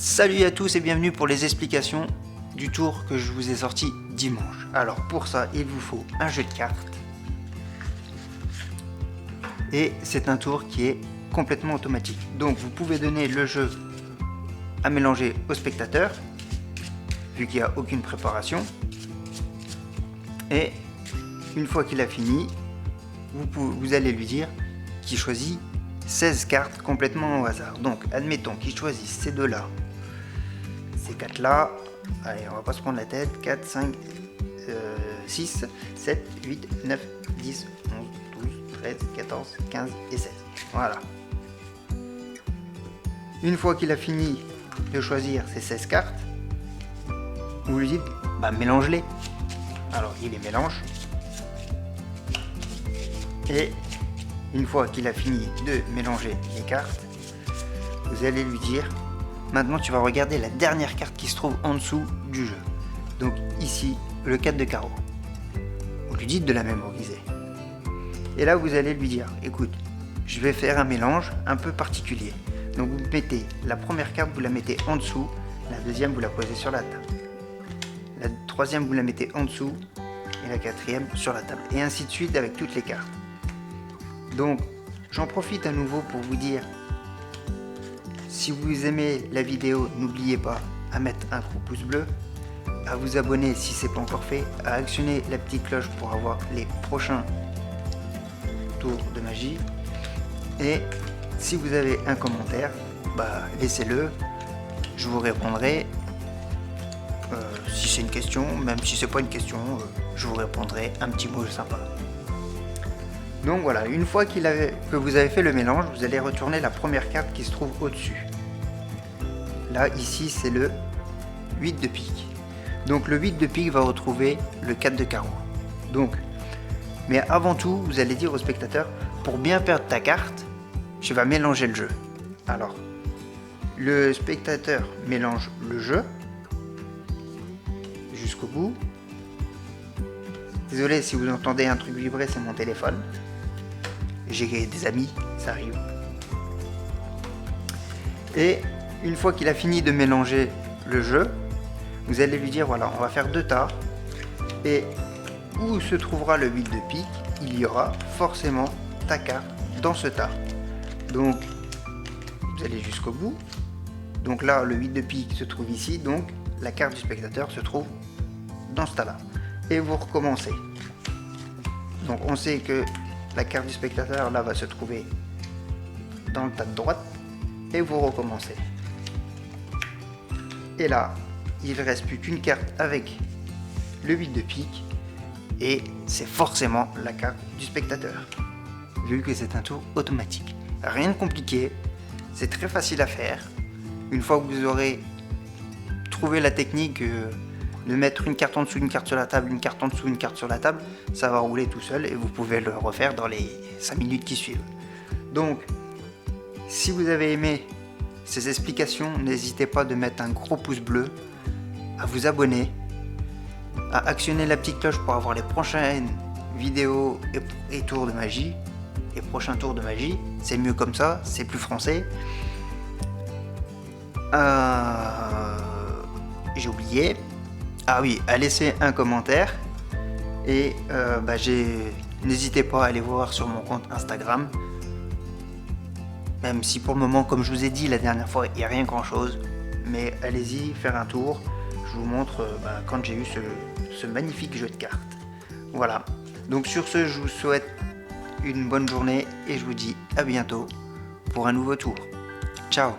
Salut à tous et bienvenue pour les explications du tour que je vous ai sorti dimanche. Alors pour ça, il vous faut un jeu de cartes. Et c'est un tour qui est complètement automatique. Donc vous pouvez donner le jeu à mélanger au spectateur, vu qu'il n'y a aucune préparation. Et une fois qu'il a fini, vous allez lui dire qu'il choisit 16 cartes complètement au hasard. Donc admettons qu'il choisisse ces deux-là, ces quatre-là. Allez, on va pas se prendre la tête. 4, 5, 6, 7, 8, 9, 10, 11, 12, 13, 14, 15 et 16. Voilà. Une fois qu'il a fini de choisir ces 16 cartes, vous lui dites, mélange-les. Alors il les mélange. Et une fois qu'il a fini de mélanger les cartes, vous allez lui dire, maintenant tu vas regarder la dernière carte qui se trouve en dessous du jeu. Donc ici, le 4 de carreau. Vous lui dites de la mémoriser. Et là, vous allez lui dire, écoute, je vais faire un mélange un peu particulier. Donc vous mettez la première carte, vous la mettez en dessous, la deuxième, vous la posez sur la table. La troisième, vous la mettez en dessous, et la quatrième sur la table. Et ainsi de suite avec toutes les cartes. Donc, j'en profite à nouveau pour vous dire, si vous aimez la vidéo, n'oubliez pas à mettre un gros pouce bleu, à vous abonner si ce n'est pas encore fait, à actionner la petite cloche pour avoir les prochains tours de magie. Et si vous avez un commentaire, laissez-le, je vous répondrai. Si c'est une question, même si c'est pas une question, je vous répondrai un petit mot sympa. Donc voilà, une fois que vous avez fait le mélange, vous allez retourner la première carte qui se trouve au-dessus. Là, ici, c'est le 8 de pique. Donc le 8 de pique va retrouver le 4 de carreau. Donc, mais avant tout, vous allez dire au spectateur, pour bien perdre ta carte, tu vas mélanger le jeu. Alors, le spectateur mélange le jeu jusqu'au bout. Désolé si vous entendez un truc vibrer, c'est mon téléphone. J'ai des amis, ça arrive. Et une fois qu'il a fini de mélanger le jeu, vous allez lui dire, voilà, on va faire deux tas. Et où se trouvera le 8 de pique, il y aura forcément ta carte dans ce tas. Donc, vous allez jusqu'au bout. Donc là, le 8 de pique se trouve ici, donc la carte du spectateur se trouve dans ce tas-là. Et vous recommencez. Donc on sait que la carte du spectateur là va se trouver dans le tas de droite et vous recommencez. Et là, il ne reste plus qu'une carte avec le 8 de pique et c'est forcément la carte du spectateur. Vu que c'est un tour automatique. Rien de compliqué, c'est très facile à faire. Une fois que vous aurez trouvé la technique de mettre une carte en dessous, une carte sur la table, une carte en dessous, une carte sur la table, ça va rouler tout seul et vous pouvez le refaire dans les 5 minutes qui suivent. Donc, si vous avez aimé ces explications, n'hésitez pas de mettre un gros pouce bleu, à vous abonner, à actionner la petite cloche pour avoir les prochaines vidéos et tours de magie. Les prochains tours de magie, c'est mieux comme ça, c'est plus français. J'ai oublié. Ah oui, à laisser un commentaire et n'hésitez pas à aller voir sur mon compte Instagram, même si pour le moment, comme je vous ai dit la dernière fois, il n'y a rien grand chose, mais allez-y faire un tour, je vous montre quand j'ai eu ce magnifique jeu de cartes. Voilà, donc sur ce, je vous souhaite une bonne journée et je vous dis à bientôt pour un nouveau tour. Ciao.